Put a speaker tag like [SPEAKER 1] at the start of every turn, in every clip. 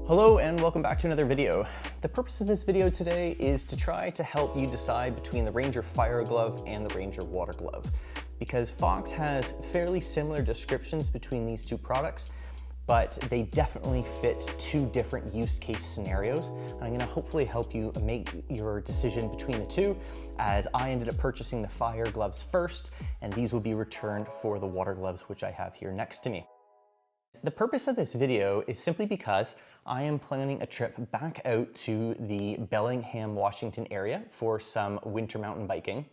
[SPEAKER 1] Hello and welcome back to another video. The purpose of this video today is to try to help you decide between the Ranger Fire Glove and the Ranger Water Glove, because Fox has fairly similar descriptions between these two products, but they definitely fit two different use case scenarios. And I'm gonna hopefully help you make your decision between the two, as I ended up purchasing the Fire Gloves first, and these will be returned for the Water Gloves, which I have here next to me. The purpose of this video is simply because I am planning a trip back out to the Bellingham, Washington area for some winter mountain biking,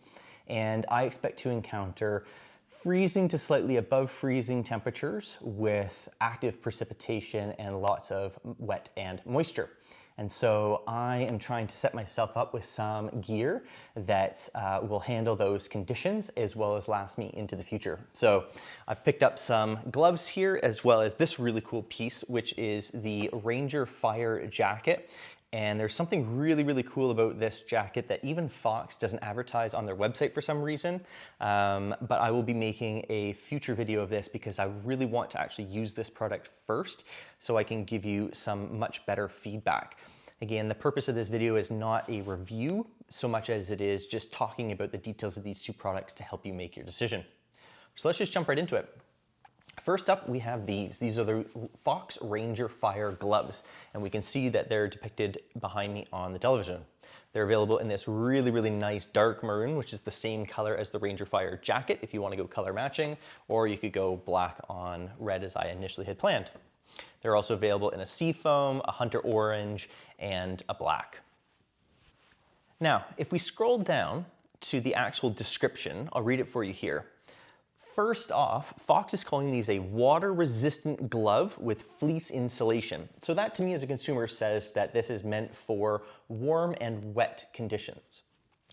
[SPEAKER 1] and I expect to encounter freezing to slightly above freezing temperatures with active precipitation and lots of wet and moisture. And so I am trying to set myself up with some gear that will handle those conditions as well as last me into the future. So I've picked up some gloves here, as well as this really cool piece, which is the Ranger Fire jacket. And there's something really cool about this jacket that even Fox doesn't advertise on their website for some reason. But I will be making a future video of this because I really want to actually use this product first so I can give you some much better feedback. Again, the purpose of this video is not a review so much as it is just talking about the details of these two products to help you make your decision. So let's just jump right into it. First up, we have these. These are the Fox Ranger Fire Gloves, and we can see that they're depicted behind me on the television. They're available in this really nice dark maroon, which is the same color as the Ranger Fire jacket if you want to go color matching, or you could go black on red as I initially had planned. They're also available in a seafoam, a hunter orange, and a black. Now, if we scroll down to the actual description, I'll read it for you here. First off, Fox is calling these a water-resistant glove with fleece insulation. So that to me as a consumer says that this is meant for warm and wet conditions.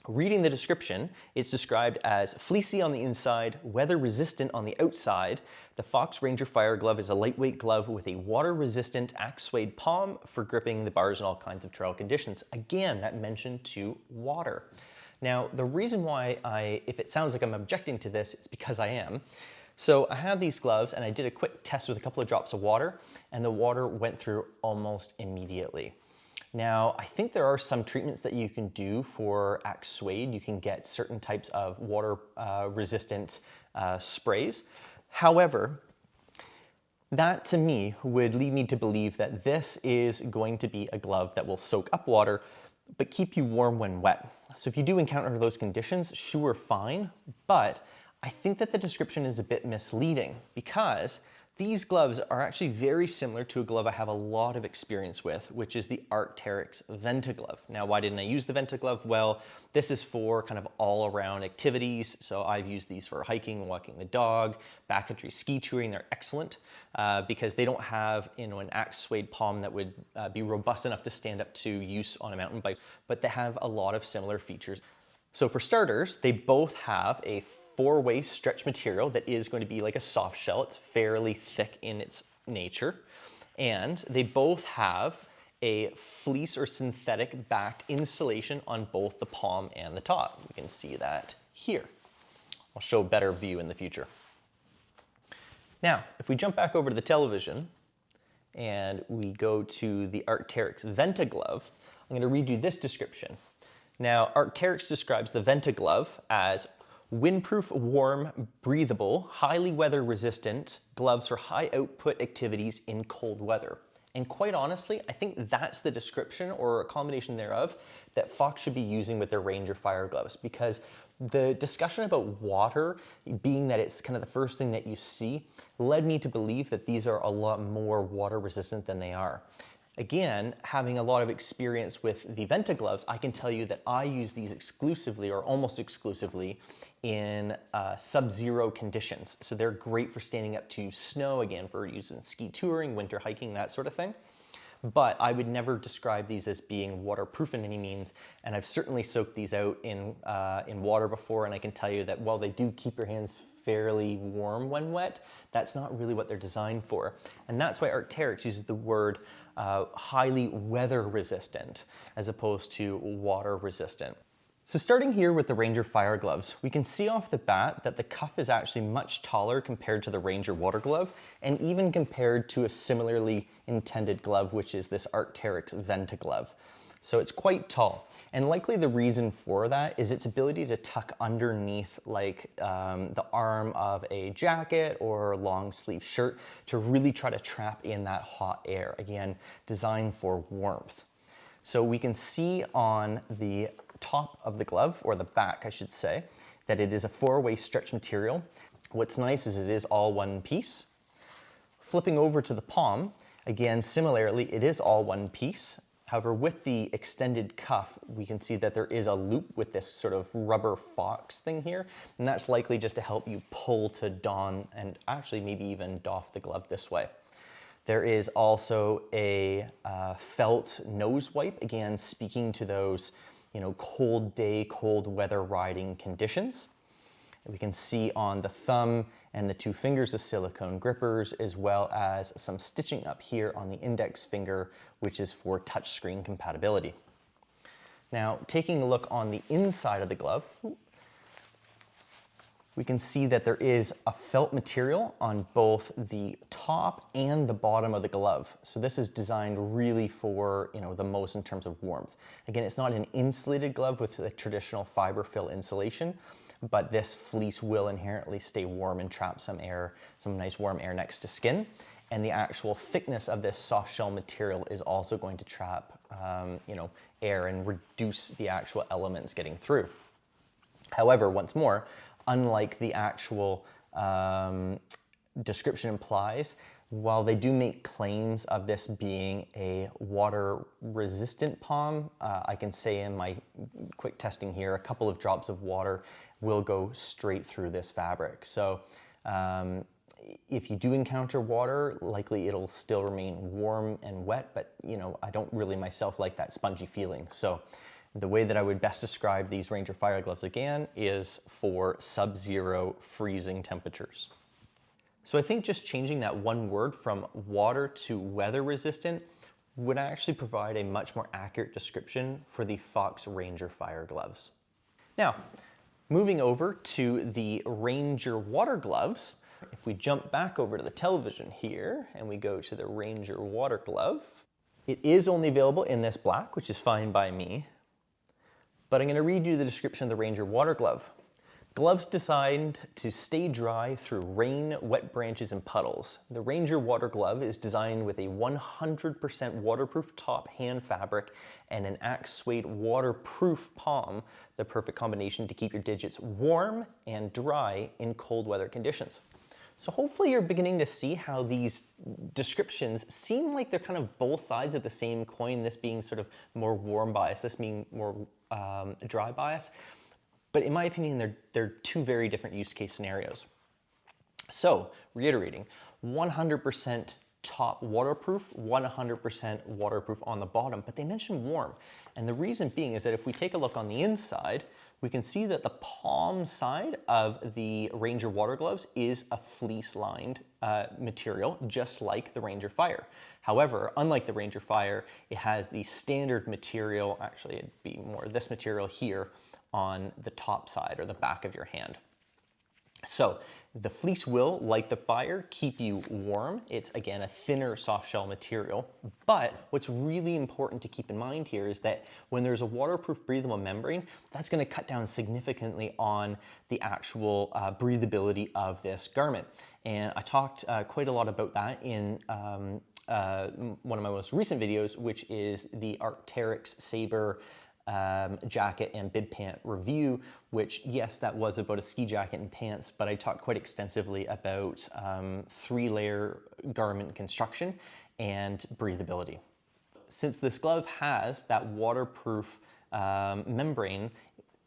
[SPEAKER 1] Reading the description, it's described as fleecy on the inside, weather-resistant on the outside. The Fox Ranger Fire Glove is a lightweight glove with a water-resistant axe suede palm for gripping the bars in all kinds of trail conditions. Again, that mention to water. Now, the reason why if it sounds like I'm objecting to this, it's because I am. So I have these gloves and I did a quick test with a couple of drops of water, and the water went through almost immediately. Now, I think there are some treatments that you can do for axe suede. You can get certain types of water resistant sprays. However, that to me would lead me to believe that this is going to be a glove that will soak up water but keep you warm when wet. So if you do encounter those conditions, sure, fine, but I think that the description is a bit misleading because these gloves are actually very similar to a glove I have a lot of experience with, which is the Arc'teryx Venta-Glove. Now, why didn't I use the Venta-Glove? Well, this is for kind of all-around activities. So I've used these for hiking, walking the dog, backcountry ski touring. They're excellent because they don't have, an axe suede palm that would be robust enough to stand up to use on a mountain bike, but they have a lot of similar features. So for starters, they both have a four-way stretch material that is going to be like a soft shell. It's fairly thick in its nature. And they both have a fleece or synthetic backed insulation on both the palm and the top. You can see that here. I'll show a better view in the future. Now, if we jump back over to the television and we go to the Arc'teryx Venta-Glove, I'm going to read you this description. Now, Arc'teryx describes the Venta-Glove as windproof, warm, breathable, highly weather-resistant gloves for high-output activities in cold weather. And quite honestly, I think that's the description or a combination thereof that Fox should be using with their Ranger Fire Gloves, because the discussion about water being that it's kind of the first thing that you see led me to believe that these are a lot more water-resistant than they are. Again, having a lot of experience with the Venta gloves, I can tell you that I use these exclusively or almost exclusively in sub-zero conditions. So they're great for standing up to snow, again, for using ski touring, winter hiking, that sort of thing. But I would never describe these as being waterproof in any means. And I've certainly soaked these out in water before, and I can tell you that while they do keep your hands fairly warm when wet, that's not really what they're designed for. And that's why Arc'teryx uses the word highly weather resistant as opposed to water resistant. So starting here with the Ranger Fire Gloves, we can see off the bat that the cuff is actually much taller compared to the Ranger Water Glove, and even compared to a similarly intended glove, which is this Arc'teryx Venta glove. So it's quite tall, and likely the reason for that is its ability to tuck underneath like the arm of a jacket or long sleeve shirt to really try to trap in that hot air, again, designed for warmth. So we can see on the top of the glove, or the back I should say, that it is a 4-way stretch material. What's nice is it is all one piece. Flipping over to the palm, again similarly it is all one piece. However, with the extended cuff, we can see that there is a loop with this sort of rubber fox thing here, and that's likely just to help you pull to don and actually maybe even doff the glove this way. There is also a felt nose wipe, again speaking to those cold day, cold weather riding conditions. We can see on the thumb and the 2 fingers the silicone grippers, as well as some stitching up here on the index finger, which is for touchscreen compatibility. Now, taking a look on the inside of the glove, we can see that there is a felt material on both the top and the bottom of the glove. So this is designed really for the most in terms of warmth. Again, it's not an insulated glove with the traditional fiber fill insulation, but this fleece will inherently stay warm and trap some air, some nice warm air next to skin. And the actual thickness of this soft shell material is also going to trap air and reduce the actual elements getting through. However, once more, unlike the actual description implies, while they do make claims of this being a water-resistant palm, I can say in my quick testing here, a couple of drops of water will go straight through this fabric. So if you do encounter water, likely it'll still remain warm and wet, but I don't really myself like that spongy feeling. So the way that I would best describe these Ranger Fire Gloves again is for sub-zero freezing temperatures. So I think just changing that one word from water to weather resistant would actually provide a much more accurate description for the Fox Ranger Fire Gloves. Now, moving over to the Ranger Water Gloves, if we jump back over to the television here and we go to the Ranger Water Glove, it is only available in this black, which is fine by me. But I'm going to read you the description of the Ranger Water Glove. Gloves designed to stay dry through rain, wet branches, and puddles. The Ranger Water Glove is designed with a 100% waterproof top hand fabric and an Axe Suede waterproof palm, the perfect combination to keep your digits warm and dry in cold weather conditions. So hopefully you're beginning to see how these descriptions seem like they're kind of both sides of the same coin, this being sort of more warm bias, this being more dry bias. But in my opinion, they're 2 very different use case scenarios. So, reiterating, 100% top waterproof, 100% waterproof on the bottom, but they mention warm. And the reason being is that if we take a look on the inside, we can see that the palm side of the Ranger Water Gloves is a fleece-lined material, just like the Ranger Fire. However, unlike the Ranger Fire, it has the standard material, actually it'd be more this material here, on the top side or the back of your hand. So the fleece will, like the Fire, keep you warm. It's again a thinner soft shell material, but what's really important to keep in mind here is that when there's a waterproof breathable membrane, that's going to cut down significantly on the actual breathability of this garment. And I talked quite a lot about that in one of my most recent videos, which is the Arc'teryx Saber jacket and bib pant review, which yes, that was about a ski jacket and pants, but I talked quite extensively about 3-layer garment construction and breathability. Since this glove has that waterproof membrane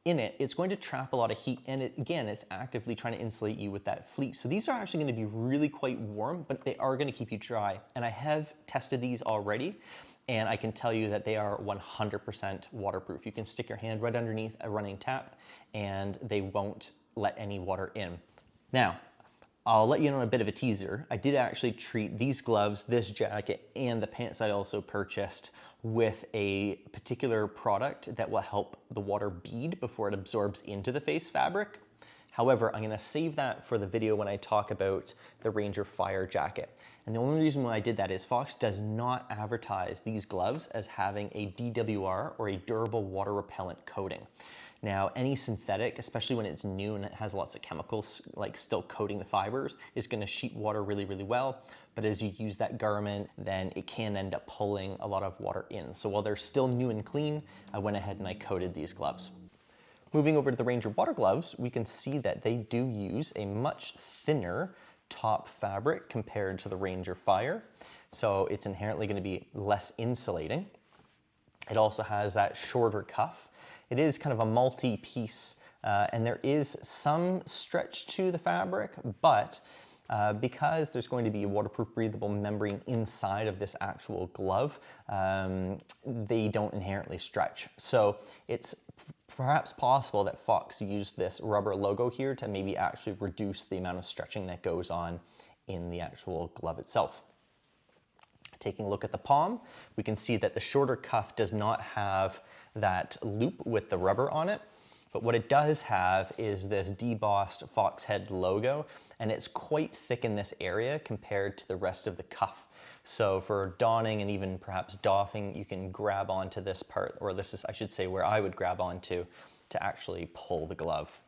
[SPEAKER 1] in it, it's going to trap a lot of heat, and again, it's actively trying to insulate you with that fleece. So these are actually going to be really quite warm, but they are going to keep you dry. And I have tested these already, and I can tell you that they are 100% waterproof. You can stick your hand right underneath a running tap, and they won't let any water in. Now, I'll let you know a bit of a teaser. I did actually treat these gloves, this jacket, and the pants I also purchased with a particular product that will help the water bead before it absorbs into the face fabric. However, I'm gonna save that for the video when I talk about the Ranger Fire jacket. And the only reason why I did that is Fox does not advertise these gloves as having a DWR or a durable water repellent coating. Now, any synthetic, especially when it's new and it has lots of chemicals like still coating the fibers, is gonna sheet water really, really well. But as you use that Garmin, then it can end up pulling a lot of water in. So while they're still new and clean, I went ahead and I coated these gloves. Moving over to the Ranger water gloves, we can see that they do use a much thinner top fabric compared to the Ranger Fire. So it's inherently gonna be less insulating. It also has that shorter cuff. It is kind of a multi-piece, and there is some stretch to the fabric, but because there's going to be a waterproof breathable membrane inside of this actual glove, they don't inherently stretch. So it's perhaps possible that Fox used this rubber logo here to maybe actually reduce the amount of stretching that goes on in the actual glove itself. Taking a look at the palm, we can see that the shorter cuff does not have that loop with the rubber on it, but what it does have is this debossed fox head logo, and it's quite thick in this area compared to the rest of the cuff. So for donning and even perhaps doffing, you can grab onto this part, or this is, I should say, where I would grab onto to actually pull the glove.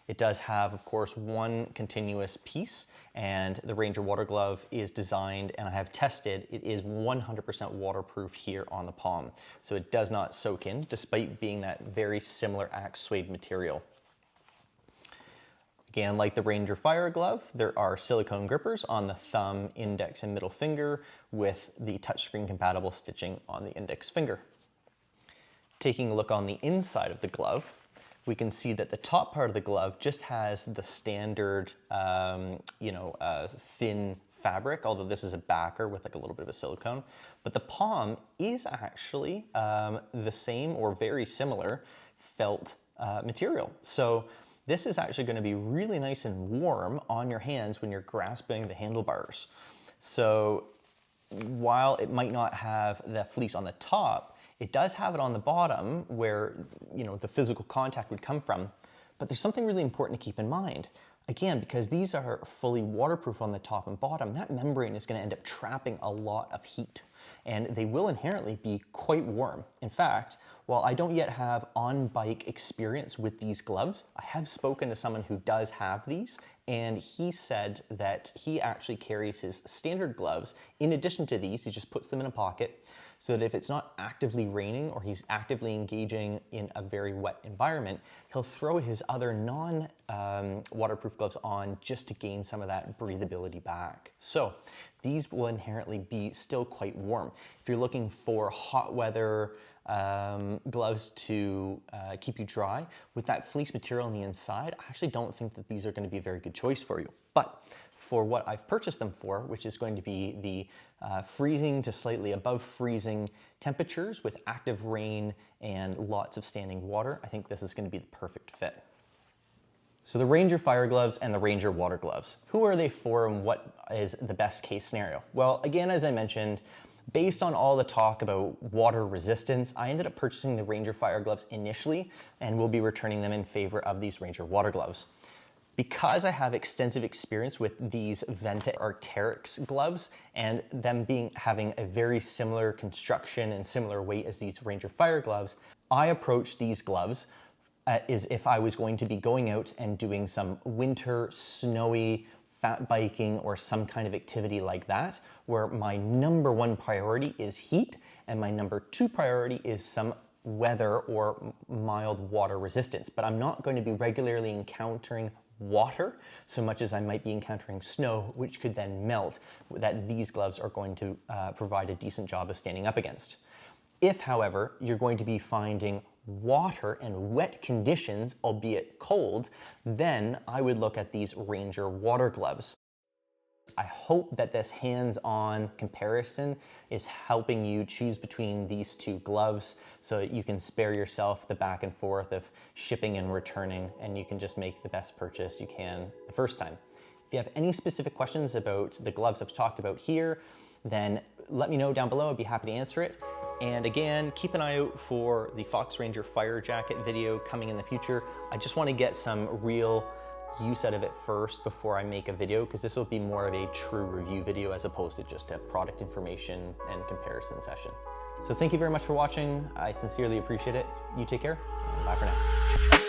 [SPEAKER 1] It does have, of course, one continuous piece, and the Ranger water glove is designed, and I have tested, it is 100% waterproof here on the palm. So it does not soak in, despite being that very similar Axe suede material. Again, like the Ranger Fire glove, there are silicone grippers on the thumb, index, and middle finger with the touchscreen compatible stitching on the index finger. Taking a look on the inside of the glove, we can see that the top part of the glove just has the standard, thin fabric, although this is a backer with like a little bit of a silicone. But the palm is actually the same or very similar felt material. So this is actually going to be really nice and warm on your hands when you're grasping the handlebars. So while it might not have the fleece on the top, it does have it on the bottom where, the physical contact would come from. But there's something really important to keep in mind. Again, because these are fully waterproof on the top and bottom, that membrane is going to end up trapping a lot of heat, and they will inherently be quite warm. In fact, while I don't yet have on-bike experience with these gloves, I have spoken to someone who does have these, and he said that he actually carries his standard gloves. In addition to these, he just puts them in a pocket so that if it's not actively raining or he's actively engaging in a very wet environment, he'll throw his other non-waterproof gloves on just to gain some of that breathability back. So these will inherently be still quite warm. If you're looking for hot weather gloves to keep you dry, with that fleece material on the inside, I actually don't think that these are going to be a very good choice for you. But for what I've purchased them for, which is going to be the freezing to slightly above freezing temperatures with active rain and lots of standing water, I think this is going to be the perfect fit. So the Ranger Fire gloves and the Ranger water gloves, who are they for and what is the best case scenario? Well, again, as I mentioned, based on all the talk about water resistance, I ended up purchasing the Ranger Fire gloves initially and will be returning them in favor of these Ranger water gloves. Because I have extensive experience with these Venta Arc'teryx gloves and them having a very similar construction and similar weight as these Ranger Fire gloves, I approached these gloves as if I was going to be going out and doing some winter snowy fat biking or some kind of activity like that, where my number one priority is heat and my number two priority is some weather or mild water resistance. But I'm not going to be regularly encountering water so much as I might be encountering snow, which could then melt, that these gloves are going to provide a decent job of standing up against. If, however, you're going to be finding water and wet conditions, albeit cold, then I would look at these Ranger water gloves. I hope that this hands-on comparison is helping you choose between these two gloves so that you can spare yourself the back and forth of shipping and returning, and you can just make the best purchase you can the first time. If you have any specific questions about the gloves I've talked about here, then let me know down below. I'd be happy to answer it. And again, keep an eye out for the Fox Ranger Fire Jacket video coming in the future. I just want to get some real use out of it first before I make a video, because this will be more of a true review video as opposed to just a product information and comparison session. So thank you very much for watching. I sincerely appreciate it. You take care. Bye for now.